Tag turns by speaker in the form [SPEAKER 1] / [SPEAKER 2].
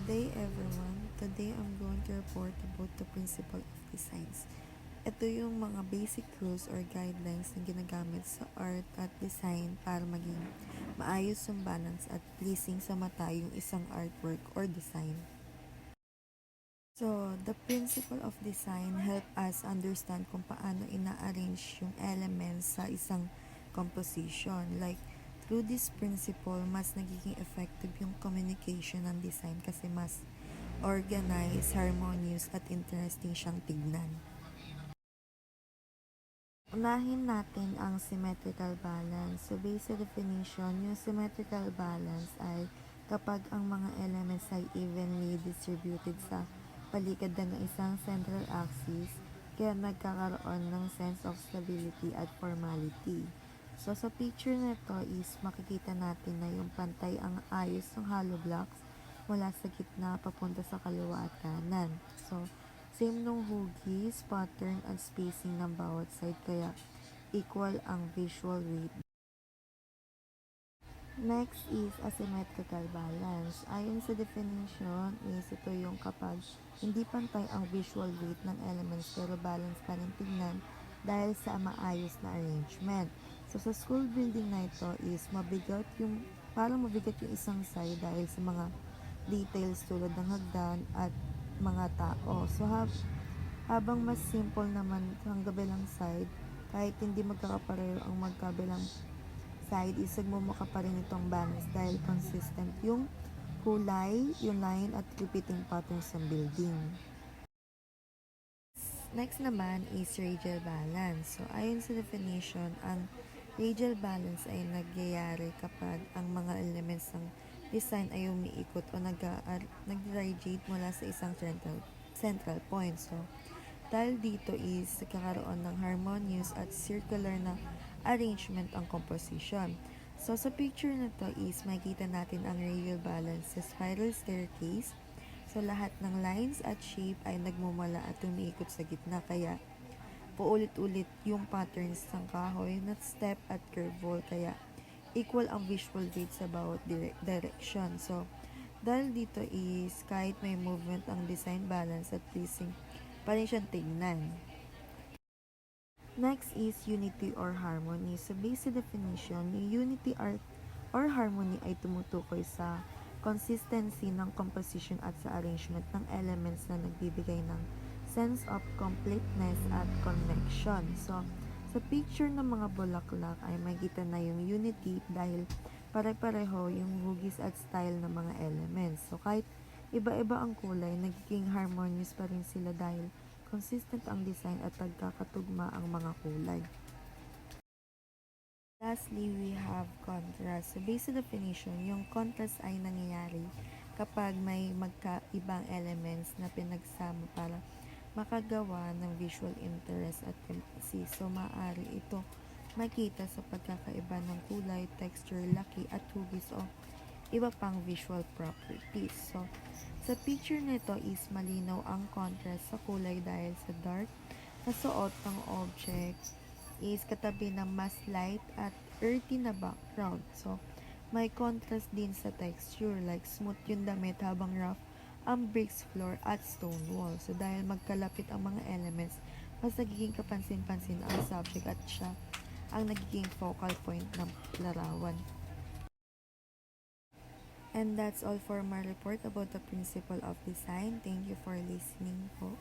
[SPEAKER 1] day everyone. Today I'm going to report about the principle of designs. Ito yung mga basic rules or guidelines na ginagamit sa art at design para maging maayos yung balance at pleasing sa mata yung isang artwork or design. So, the principle of design help us understand kung paano ina-arrange yung elements sa isang composition. Like, through this principle, mas nagiging effective yung communication ng design kasi mas organized, harmonious, at interesting siyang tignan. Unahin natin ang symmetrical balance. So, based sa definition, yung symmetrical balance ay kapag ang mga elements ay evenly distributed sa paligid ng isang central axis, kaya nagkakaroon ng sense of stability at formality. So, sa picture na ito is makikita natin na yung pantay ang ayos ng hollow blocks mula sa gitna papunta sa kaliwa at kanan. So, same nung hugis, pattern, at spacing ng bawat side kaya equal ang visual weight. Next is asymmetrical balance. Ayon sa definition is ito yung kapag hindi pantay ang visual weight ng elements pero balance pa rin tignan dahil sa maayos na arrangement. So sa school building na ito is parang mabigat yung isang side dahil sa mga details tulad ng hagdan at mga tao. So habang mas simple naman ang kabilang side, kahit hindi magkakapareho ang magkabilang side is nagmumukha pa rin itong balance dahil consistent yung kulay, yung line at repeating patterns ng building. Next naman is radial balance. So ayon sa definition, ang radial balance ay nagyayari kapag ang mga elements ng design ay umiikot o nag-radiate mula sa isang central point. So dahil dito is nagkakaroon ng harmonious at circular na arrangement ang composition. So sa picture na to is makita natin ang radial balance sa spiral staircase. So lahat ng lines at shape ay nagmumula at umiikot sa gitna kaya paulit-ulit yung patterns ng kahoy na step at curve wall kaya equal ang visual weight sa bawat direction. So dahil dito is kahit may movement ang design balance at pleasing pa rin siyang tignan. Next is unity or harmony. So based sa definition, yung unity or harmony ay tumutukoy sa consistency ng composition at sa arrangement ng elements na nagbibigay ng sense of completeness at connection. So sa picture ng mga bulaklak ay makikita na yung unity dahil pare-pareho yung hugis at style ng mga elements. So kahit iba-iba ang kulay, nagiging harmonious pa rin sila dahil consistent ang design at nagkakatugma ang mga kulay. Lastly, we have contrast. So based sa definition, yung contrast ay nangyayari kapag may magkaibang elements na pinagsama para makagawa ng visual interest at emphasis. So maaari ito makita sa pagkakaiba ng kulay, texture, laki at hugis o iba pang visual properties. So sa picture nito is malinaw ang contrast sa kulay dahil sa dark na suot ng object is katabi ng mas light at earthy na background. So, may contrast din sa texture like smooth yung damit habang rough ang bricks floor at stone wall. So, dahil magkalapit ang mga elements, mas nagiging kapansin-pansin ang subject at siya ang nagiging focal point ng larawan. And that's all for my report about the principle of design. Thank you for listening po.